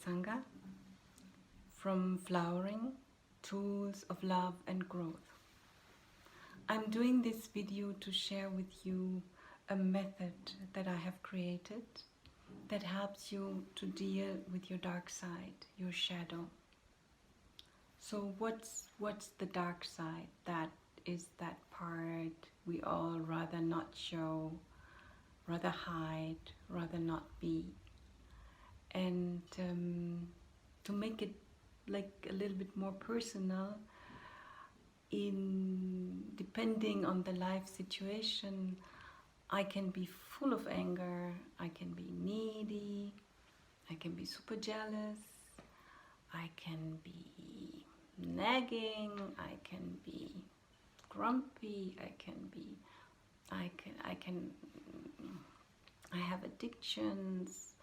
Satsanga, from flowering, tools of love and growth. I'm doing this video to share with you a method that I have created that helps you to deal with your dark side, your shadow. So what's the dark side? That is that part we all rather not show, rather hide, rather not be. And to make it like a little bit more personal, depending on the life situation, I can be full of anger, I can be needy, I can be super jealous, I can be nagging, I can be grumpy, I have addictions,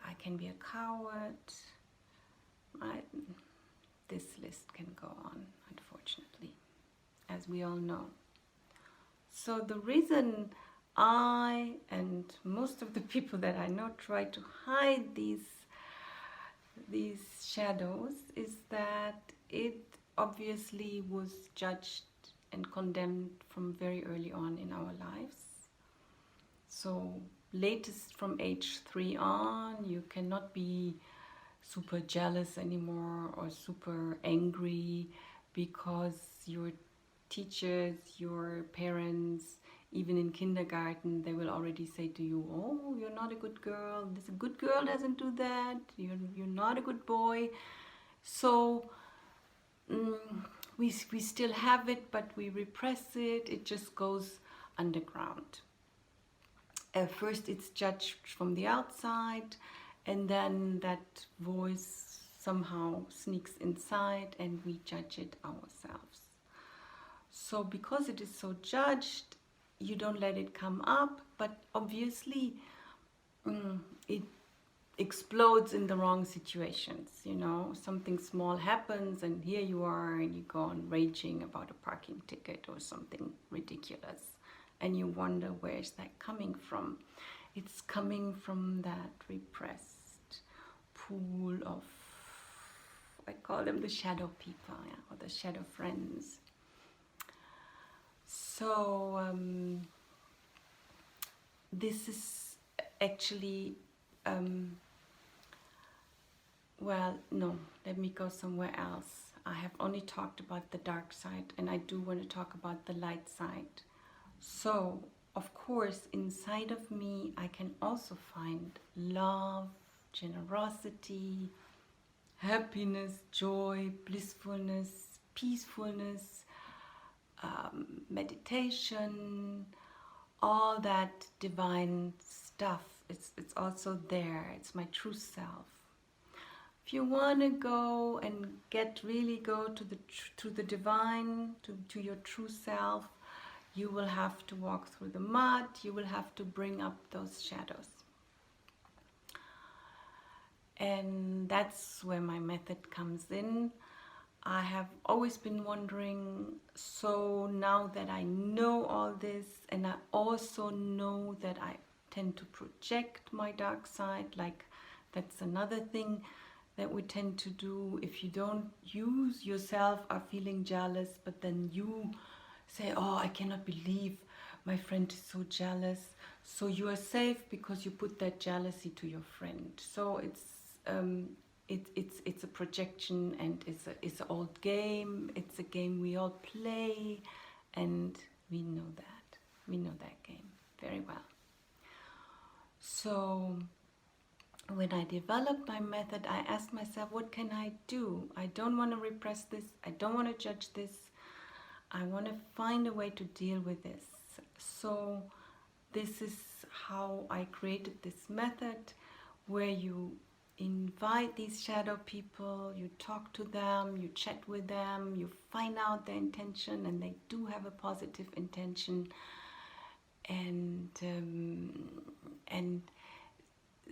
I can be a coward. This list can go on, unfortunately, as we all know. So the reason I and most of the people that I know try to hide these shadows is that it obviously was judged and condemned from very early on in our lives. So latest from age 3 on, you cannot be super jealous anymore or super angry because your teachers, your parents, even in kindergarten, they will already say to you, oh, you're not a good girl, a good girl doesn't do that, you're not a good boy. So we still have it, but we repress it. It just goes underground. At first it's judged from the outside, and then that voice somehow sneaks inside and we judge it ourselves. So because it is so judged, you don't let it come up, but obviously it explodes in the wrong situations. You know, something small happens and here you are and you go on raging about a parking ticket or something ridiculous, and you wonder, where is that coming from? It's coming from that repressed pool of, I call them the shadow people, yeah, or the shadow friends. So this is actually, well, no, let me go somewhere else. I have only talked about the dark side, and I do want to talk about the light side. So, of course, inside of me, I can also find love, generosity, happiness, joy, blissfulness, peacefulness, meditation, all that divine stuff. It's also there. It's my true self. If you want to go and really go to the divine, to your true self, you will have to walk through the mud. You will have to bring up those shadows. And that's where my method comes in. I have always been wondering, so now that I know all this, and I also know that I tend to project my dark side, like that's another thing that we tend to do. If you don't use yourself are feeling jealous, but then you say, oh, I cannot believe my friend is so jealous. So you are safe because you put that jealousy to your friend. So it's a projection, and it's an old game. It's a game we all play, and we know that game very well. So when I developed my method, I asked myself, what can I do? I don't want to repress this. I don't want to judge this. I want to find a way to deal with this. So this is how I created this method, where you invite these shadow people, you talk to them, you chat with them, you find out their intention, and they do have a positive intention, and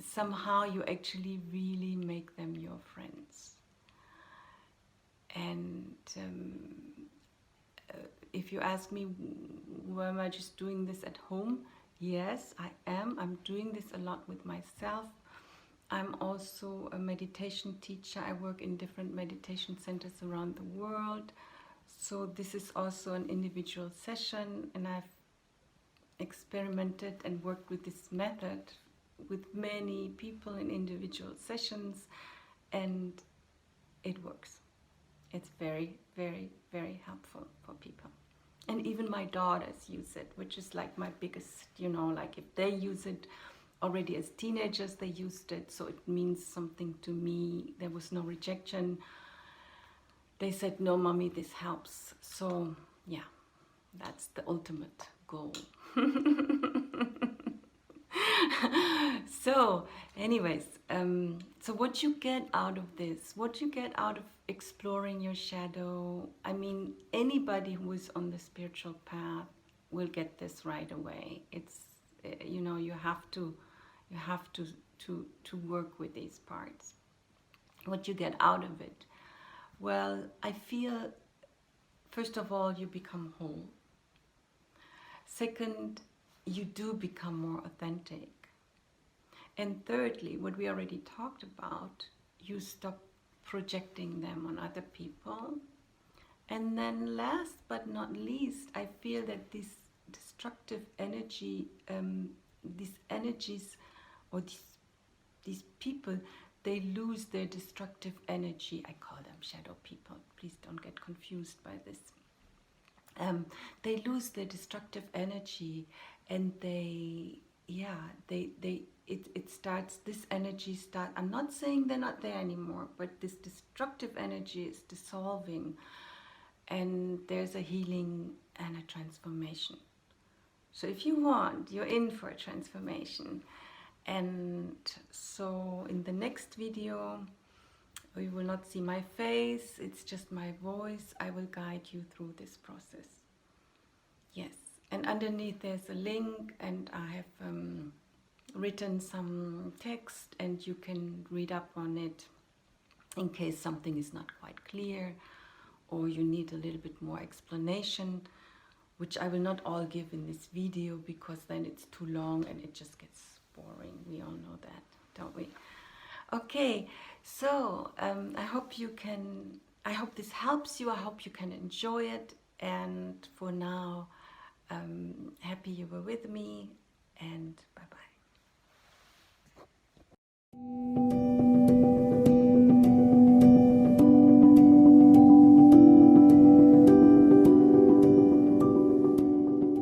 somehow you actually really make them your friends. And if you ask me, why am I just doing this at home? Yes, I am. I'm doing this a lot with myself. I'm also a meditation teacher. I work in different meditation centers around the world. So this is also an individual session, and I've experimented and worked with this method with many people in individual sessions, and it works. It's very, very, very helpful for people. And even my daughters use it, which is like my biggest, like if they use it already as teenagers, they used it, so it means something to me. There was no rejection. They said, no, mommy, this helps. So yeah, that's the ultimate goal. So anyways, so what you get out of this, what you get out of exploring your shadow, I mean, anybody who is on the spiritual path will get this right away. It's, you have to work with these parts. What you get out of it, well, I feel, first of all, you become whole. Second, you do become more authentic. And thirdly, what we already talked about, you stop projecting them on other people. And then last but not least, I feel that this destructive energy, these energies, or these people, they lose their destructive energy. I call them shadow people. Please don't get confused by this. They lose their destructive energy, and it starts, this energy start, I'm not saying they're not there anymore, but this destructive energy is dissolving, and there's a healing and a transformation. So if you want, you're in for a transformation. And so in the next video, you will not see my face, it's just my voice. I will guide you through this process. Yes, and underneath there's a link, and I have written some text, and you can read up on it in case something is not quite clear, or you need a little bit more explanation, which I will not all give in this video, because then it's too long and it just gets boring. We all know that, don't we? Okay, so I hope this helps you. I hope you can enjoy it. And for now, happy you were with me, and bye-bye.